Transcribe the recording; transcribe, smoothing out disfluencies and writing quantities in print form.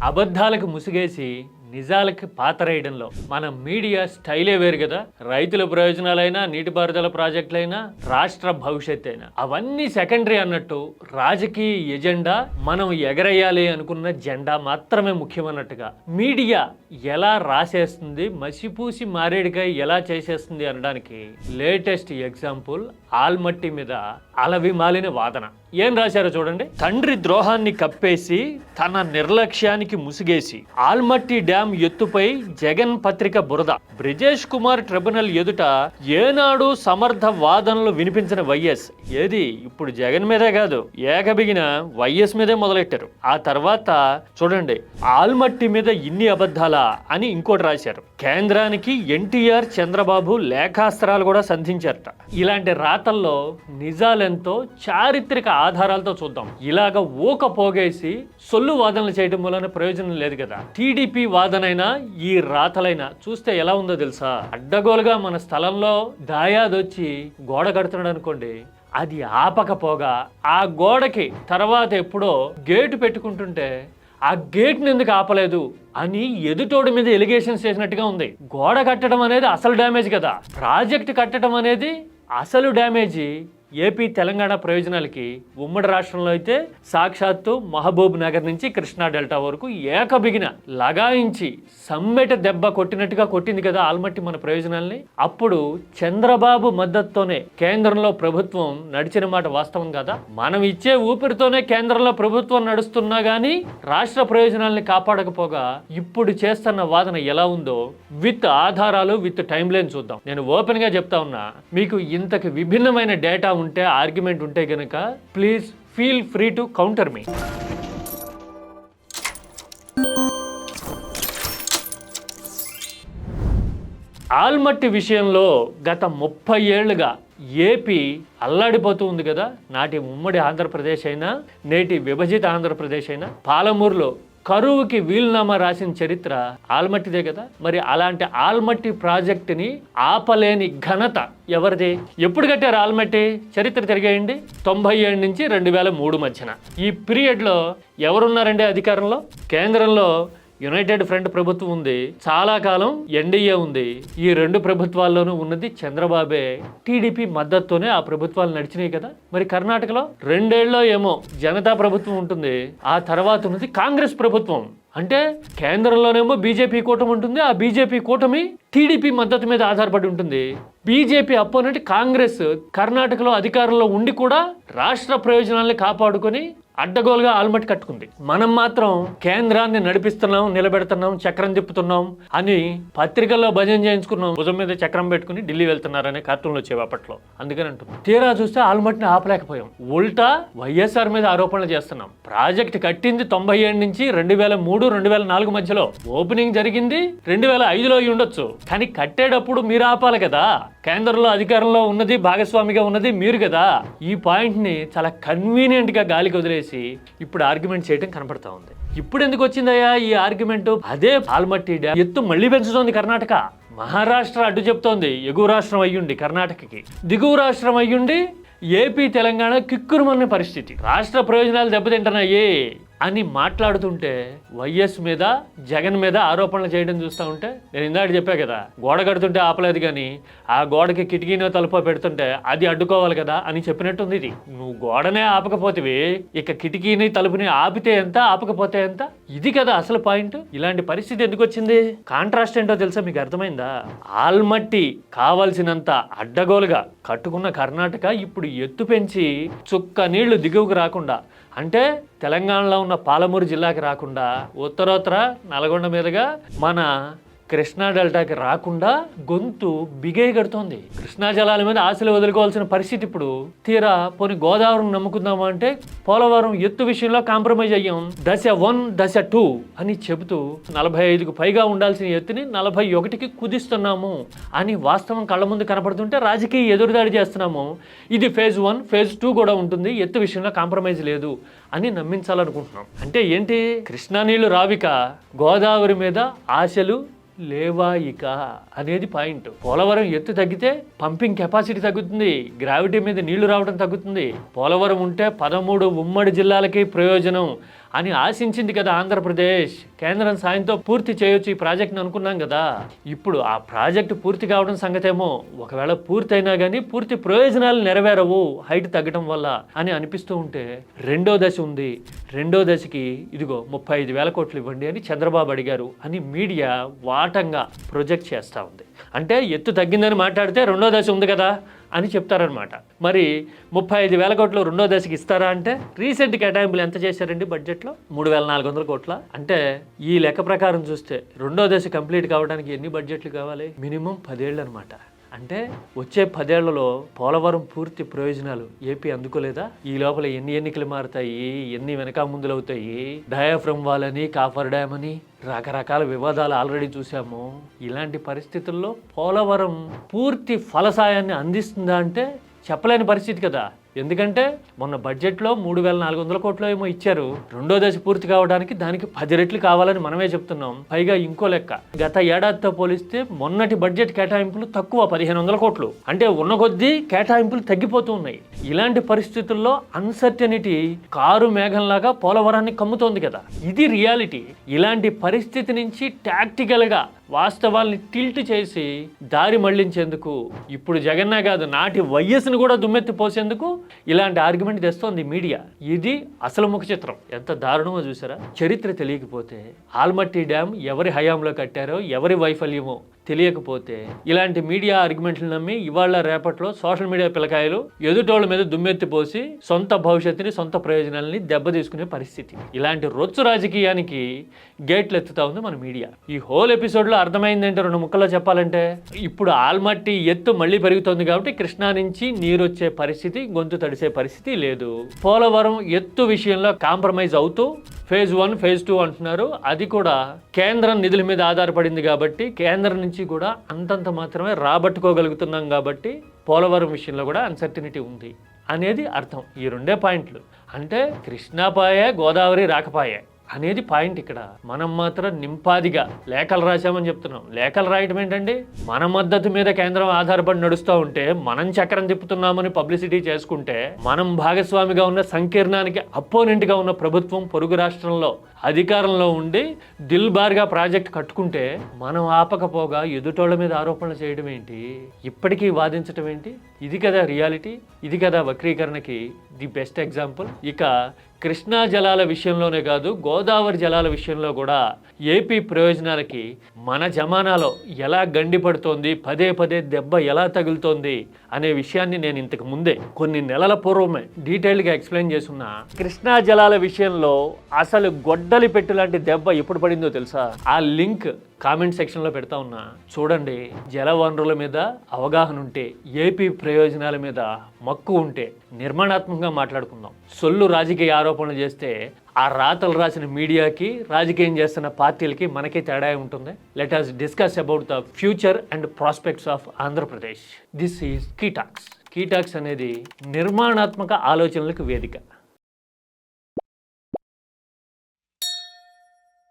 అబద్ధాలకు ముసుగేసి నిజాలకి పాతరేయడంలో మన మీడియా స్టైలే వేరు కదా. రైతుల ప్రయోజనాలైనా, నీటిపారుదల ప్రాజెక్టులైనా, రాష్ట్ర భవిష్యత్ అయినా అవన్నీ సెకండరీ అన్నట్టు రాజకీయ ఎజెండా, మనం ఎగరేయాలి అనుకున్న జెండా మాత్రమే ముఖ్యమన్నట్టుగా మీడియా ఎలా రాసేస్తుంది, మసిపూసి మారేడుకాయ ఎలా చేసేస్తుంది అనడానికి లేటెస్ట్ ఎగ్జాంపుల్ ఆల్మట్టి మీద అలవి మాలిన వాదన. ఏం రాశారో చూడండి. తండ్రి ద్రోహాన్ని కప్పేసి తన నిర్లక్ష్యానికి ముసుగేసి ఆల్మట్టి డ్యాం ఎత్తుపై జగన్ పత్రిక బురద. బ్రిజేష్ కుమార్ ట్రిబ్యునల్ ఎదుట ఏనాడు సమర్థ వాదనలు వినిపించిన వైఎస్ ఏది ఇప్పుడు జగన్ మీదే కాదు, ఏకబిగిన వైఎస్ మీదే మొదలెట్టారు. ఆ తర్వాత చూడండి, ఆల్మట్టి మీద ఇన్ని అబద్ధాలా అని ఇంకోటి రాశారు. కేంద్రానికి ఎన్టీఆర్, చంద్రబాబు లేఖాస్త్రాలు కూడా సంధించారట. ఇలాంటి రాతల్లో నిజాలెంతో చారిత్రక ఆధారాలతో చూద్దాం. ఇలాగ ఊక పోగేసి సొల్లు వాదనలు చేయడం వలన ప్రయోజనం లేదు కదా. టీడీపీ వాదనైనా ఈ రాతలైనా చూస్తే ఎలా ఉందో తెలుసా? అడ్డగోలుగా మన స్థలంలో దాయాదొచ్చి గోడ కడుతున్నాడు అనుకోండి, అది ఆపకపోగా ఆ గోడకి తర్వాత ఎప్పుడో గేటు పెట్టుకుంటుంటే ఆ గేట్ని ఎందుకు ఆపలేదు అని ఎదుటోడి మీద ఎలిగేషన్స్ చేసినట్టుగా ఉంది. గోడ కట్టడం అనేది అసలు డ్యామేజ్ కదా, ప్రాజెక్ట్ కట్టడం అనేది అసలు డ్యామేజీ. ఏపీ తెలంగాణ ప్రయోజనాలకి ఉమ్మడి రాష్ట్రంలో అయితే సాక్షాత్తు మహబూబ్ నగర్ నుంచి కృష్ణా డెల్టా వరకు ఏకబిగిన లగాయించి సమ్మెట దెబ్బ కొట్టినట్టుగా కొట్టింది కదా ఆల్మట్టి మన ప్రయోజనాల్ని. అప్పుడు చంద్రబాబు మద్దతుతోనే కేంద్రంలో ప్రభుత్వం నడిచిన మాట వాస్తవం కదా. మనం ఇచ్చే ఊపిరితోనే కేంద్రంలో ప్రభుత్వం నడుస్తున్నా గానీ రాష్ట్ర ప్రయోజనాల్ని కాపాడకపోగా ఇప్పుడు చేస్తున్న వాదన ఎలా ఉందో విత్ ఆధారాలు, విత్ టైం లైన్ చూద్దాం. నేను ఓపెన్ గా చెప్తా ఉన్నా, మీకు ఇంతకు విభిన్నమైన డేటా ఉంటే, ఆర్గ్యుమెంట్ ఉంటే గనక please feel free to counter me. Almatti విషయంలో గత 30 ఏళ్లుగా ఏపీ అల్లాడిపోతూ ఉంది కదా. నాటి ఉమ్మడి ఆంధ్రప్రదేశ్ అయినా, నేటి విభజిత ఆంధ్రప్రదేశ్ అయినా, పాలమూరులో కరువుకి వీలునామా రాసిన చరిత్ర ఆల్మట్టిదే కదా. మరి అలాంటి ఆల్మట్టి ప్రాజెక్టుని ఆపలేని ఘనత ఎవరిది? ఎప్పుడు కట్టారు ఆల్మట్టి? చరిత్ర తిరిగేయండి. 97 నుంచి 2003 మధ్యన ఈ పీరియడ్లో ఎవరున్నారండి అధికారంలో? కేంద్రంలో యునైటెడ్ ఫ్రంట్ ప్రభుత్వం ఉంది, చాలా కాలం ఎన్డీఏ ఉంది. ఈ రెండు ప్రభుత్వాల్లోనూ ఉన్నది చంద్రబాబే. టీడీపీ మద్దతుతోనే ఆ ప్రభుత్వాలు నడిచినాయి కదా. మరి కర్ణాటకలో 2 ఏళ్ళలో ఏమో జనతా ప్రభుత్వం ఉంటుంది, ఆ తర్వాత ఉన్నది కాంగ్రెస్ ప్రభుత్వం. అంటే కేంద్రంలోనేమో బీజేపీ కూటమి ఉంటుంది, ఆ బీజేపీ కూటమి టీడీపీ మద్దతు మీద ఆధారపడి ఉంటుంది. బీజేపీ అపోనెంట్ కాంగ్రెస్ కర్ణాటకలో అధికారంలో ఉండి కూడా రాష్ట్ర ప్రయోజనాల్ని కాపాడుకొని అడ్డగోలుగా ఆల్మట్టి కట్టుకుంది. మనం మాత్రం కేంద్రాన్ని నడిపిస్తున్నాం, నిలబెడుతున్నాం, చక్రం తిప్పుతున్నాం అని పత్రికల్లో భజన చేయించుకున్నాం, భుజం మీద చక్రం పెట్టుకుని ఢిల్లీ వెళ్తున్నారనే కార్టూన్లు వచ్చేవి అప్పట్లో. అందుకని అంటున్నాం. తీరా చూస్తే ఆల్మట్టిని ఆపలేకపోయాం, ఉల్టా వైఎస్ఆర్ మీద ఆరోపణలు చేస్తున్నాం. ప్రాజెక్ట్ కట్టింది 97 నుంచి 2003, 2004 మధ్యలో. ఓపెనింగ్ జరిగింది 2005లో అయి ఉండొచ్చు, కానీ కట్టేటప్పుడు మీరు ఆపాలి కదా. కేంద్రంలో అధికారంలో ఉన్నది, భాగస్వామిగా ఉన్నది మీరు కదా. ఈ పాయింట్ ని చాలా కన్వీనియంట్ గా గాలికి వదిలేసి ఇప్పుడు ఆర్గ్యుమెంట్ చేయడం కనపడతా ఉంది. ఇప్పుడు ఎందుకు వచ్చిందయ్యా ఈ ఆర్గ్యుమెంట్? అదే ఆల్మట్టి డ్యాం ఎత్తు మళ్ళీ పెంచుతోంది కర్ణాటక. మహారాష్ట్ర అడ్డు చెప్తోంది, ఎగువ రాష్ట్రం అయ్యుండి కర్ణాటకకి, దిగువ రాష్ట్రం అయ్యుండి ఏపీ తెలంగాణ కిక్కురుమన్న పరిస్థితి. రాష్ట్ర ప్రయోజనాలు దెబ్బతింటున్నాయి అని మాట్లాడుతుంటే వైఎస్ మీద, జగన్ మీద ఆరోపణలు చేయడం చూస్తూ ఉంటే, నేను ఇందాక చెప్పా కదా, గోడ కడుతుంటే ఆపలేదు కానీ ఆ గోడకి కిటికీనో తలుపో పెడుతుంటే అది అడ్డుకోవాలి కదా అని చెప్పినట్టుంది. ఇది నువ్వు గోడనే ఆపకపోతేవి, ఇక కిటికీని తలుపుని ఆపితే ఎంత, ఆపకపోతే ఎంత? ఇది కదా అసలు పాయింట్. ఇలాంటి పరిస్థితి ఎందుకు వచ్చింది? కాంట్రాస్ట్ ఏంటో తెలుసా మీకు? అర్థమైందా? ఆల్మట్టి కావాల్సినంత అడ్డగోలుగా కట్టుకున్న కర్ణాటక ఇప్పుడు ఎత్తు పెంచి చుక్క నీళ్లు దిగువకు రాకుండా, అంటే తెలంగాణలో ఉన్న పాలమూరు జిల్లాకి రాకుండా ఉత్తరోత్తర నల్గొండ మీదుగా మన కృష్ణా డెల్టాకి రాకుండా గొంతు బిగేయగడుతోంది. కృష్ణా జలాల మీద ఆశలు వదులుకోవాల్సిన పరిస్థితి ఇప్పుడు. తీరా పోనీ గోదావరిని నమ్ముకుందామా అంటే పోలవరం ఎత్తు విషయంలో కాంప్రమైజ్ అయ్యాం. దశ 1, దశ 2 అని చెబుతూ 45కు పైగా ఉండాల్సిన ఎత్తుని 41కి కుదిస్తున్నాము అని వాస్తవం కళ్ళ ముందు కనపడుతుంటే రాజకీయ ఎదురుదాడి చేస్తున్నాము. ఇది ఫేజ్ 1, ఫేజ్ 2 కూడా ఉంటుంది, ఎత్తు విషయంలో కాంప్రమైజ్ లేదు అని నమ్మించాలనుకుంటున్నాం. అంటే ఏంటి? కృష్ణా నీళ్లు రావిక గోదావరి మీద ఆశలు లేవాయిక అనేది పాయింట్. పోలవరం ఎత్తు తగ్గితే పంపింగ్ కెపాసిటీ తగ్గుతుంది, గ్రావిటీ మీద నీళ్లు రావడం తగ్గుతుంది. పోలవరం ఉంటే 13 ఉమ్మడి జిల్లాలకి ప్రయోజనం అని ఆశించింది కదా ఆంధ్రప్రదేశ్. కేంద్రం సాయంతో పూర్తి చేయొచ్చు ఈ ప్రాజెక్ట్ని అనుకున్నాం కదా. ఇప్పుడు ఆ ప్రాజెక్టు పూర్తి కావడం సంగతేమో, ఒకవేళ పూర్తయినా కానీ పూర్తి ప్రయోజనాలు నెరవేరవు హైట్ తగ్గడం వల్ల అని అనిపిస్తూ ఉంటే, రెండో దశ ఉంది. రెండో దశకి ఇదిగో 35,000 కోట్లు ఇవ్వండి అని చంద్రబాబు అడిగారు అని మీడియా వాటంగా ప్రొజెక్ట్ చేస్తూ ఉంది. అంటే ఎత్తు తగ్గిందని మాట్లాడితే రెండో దశ ఉంది కదా అని చెప్తారనమాట. మరి 35,000 కోట్లు రెండో దశకి ఇస్తారా అంటే, రీసెంట్ కేటాయింపులు ఎంత చేశారండి బడ్జెట్లో? 3,400 కోట్ల. అంటే ఈ లెక్క ప్రకారం చూస్తే రెండో దశ కంప్లీట్ కావడానికి ఎన్ని బడ్జెట్లు కావాలి? మినిమం 10 ఏళ్ళు అనమాట. అంటే వచ్చే 10 ఏళ్లలో పోలవరం పూర్తి ప్రయోజనాలు ఏపీ అందుకోలేదా? ఈ లోపల ఎన్ని ఎన్నికలు మారుతాయి, ఎన్ని వెనక ముందులు అవుతాయి, డయాఫ్రమ్ వాల్ అని, కాఫర్ డ్యామ్ అని రకరకాల వివాదాలు ఆల్రెడీ చూసాము. ఇలాంటి పరిస్థితుల్లో పోలవరం పూర్తి ఫలసాయాన్ని అందిస్తుందా అంటే చెప్పలేని పరిస్థితి కదా. ఎందుకంటే మొన్న బడ్జెట్లో 3,400 కోట్లు ఏమో ఇచ్చారు. రెండో దశ పూర్తి కావడానికి దానికి 10 రెట్లు కావాలని మనమే చెప్తున్నాం. పైగా ఇంకో లెక్క, గత ఏడాదితో పోలిస్తే మొన్నటి బడ్జెట్ కేటాయింపులు తక్కువ 1,500 కోట్లు. అంటే ఉన్న కొద్దీ కేటాయింపులు తగ్గిపోతూ ఉన్నాయి. ఇలాంటి పరిస్థితుల్లో అన్సర్టనిటీ కారు మేఘంలాగా పోలవరాన్ని కమ్ముతోంది కదా. ఇది రియాలిటీ. ఇలాంటి పరిస్థితి నుంచి టాక్టికల్గా వాస్తవాల్ని టిల్ట్ చేసి దారి మళ్లించేందుకు ఇప్పుడు జగన్నే కాదు, నాటి వైఎస్ని కూడా దుమ్మెత్తి పోసేందుకు ఇలాంటి ఆర్గ్యుమెంట్ తెస్తోంది మీడియా. ఇది అసలు ముఖ చిత్రం. ఎంత దారుణమో చూసారా? చరిత్ర తెలియకపోతే, ఆల్మట్టి డ్యామ్ ఎవరి హయాంలో కట్టారో, ఎవరి వైఫల్యమో తెలియకపోతే, ఇలాంటి మీడియా ఆర్గ్యుమెంట్లు నమ్మి ఇవాళ రేపట్లో సోషల్ మీడియా పిల్లకాయలు ఎదుటోళ్ళ మీద దుమ్మెత్తి పోసి సొంత భవిష్యత్తుని, సొంత ప్రయోజనాలని దెబ్బతీసుకునే పరిస్థితి. ఇలాంటి రొచ్చు రాజకీయానికి గేట్లు ఎత్తుతా ఉంది మన మీడియా. ఈ హోల్ ఎపిసోడ్లో అర్థమైందంటే, 2 ముక్కల్లో చెప్పాలంటే, ఇప్పుడు ఆల్మట్టి ఎత్తు మళ్ళీ పెరుగుతోంది కాబట్టి కృష్ణా నుంచి నీరు వచ్చే పరిస్థితి, గొంతు తడిసే పరిస్థితి లేదు. పోలవరం ఎత్తు విషయంలో కాంప్రమైజ్ అవుతూ ఫేజ్ 1, ఫేజ్ 2 అంటున్నారు. అది కూడా కేంద్రం నిధుల మీద ఆధారపడింది కాబట్టి, కేంద్రం నుంచి కూడా అంతంత మాత్రమే రాబట్టుకోగలుగుతున్నాం కాబట్టి పోలవరం విషయంలో కూడా అన్సర్టినిటీ ఉంది అనేది అర్థం. ఈ 2 పాయింట్లు. అంటే కృష్ణాపాయే, గోదావరి రాకపాయే అనేది పాయింట్. ఇక్కడ మనం మాత్రం నింపాదిగా లేఖలు రాశామని చెప్తున్నాం. లేఖలు రాయటం ఏంటండి? మన మద్దతు మీద కేంద్రం ఆధారపడి నడుస్తూ ఉంటే, మనం చక్రం తిప్పుతున్నామని పబ్లిసిటీ చేసుకుంటే, మనం భాగస్వామిగా ఉన్న సంకీర్ణానికి అపోనెంట్గా ఉన్న ప్రభుత్వం పొరుగు రాష్ట్రంలో అధికారంలో ఉండి దిల్ బార్గా ప్రాజెక్ట్ కట్టుకుంటే, మనం ఆపకపోగా ఎదుటోళ్ళ మీద ఆరోపణలు చేయడం ఏంటి? ఇప్పటికీ వాదించడం ఏంటి? ఇది కదా రియాలిటీ. ఇది కదా వక్రీకరణకి ది బెస్ట్ ఎగ్జాంపుల్. ఇక కృష్ణా జలాల విషయంలోనే కాదు, గోదావరి జలాల విషయంలో కూడా ఏపీ ప్రయోజనాలకి మన జమానాలో ఎలా గండిపడుతోంది, పదే పదే దెబ్బ ఎలా తగులుతోంది అనే విషయాన్ని నేను ఇంతకు ముందే కొన్ని నెలల పూర్వమే డీటెయిల్గా ఎక్స్ప్లెయిన్ చేస్తున్నా. కృష్ణా జలాల విషయంలో అసలు గొడ్డలి పెట్టు లాంటి దెబ్బ ఎప్పుడు పడిందో తెలుసా? ఆ లింక్ కామెంట్ సెక్షన్లో పెడతా ఉన్నా, చూడండి. జల వనరుల మీద అవగాహన ఉంటే, ఏపీ ప్రయోజనాల మీద మక్కువ ఉంటే నిర్మాణాత్మకంగా మాట్లాడుకుందాం. సొల్లు రాజకీయ ఆరోపణలు చేస్తే ఆ రాతలు రాసిన మీడియాకి, రాజకీయం చేస్తున్న పార్టీలకి మనకి తేడా ఉంటుంది. Let us discuss about the future and prospects of Andhra Pradesh. This is key talks. Key talks అనేది నిర్మాణాత్మక ఆలోచనలకు వేదిక.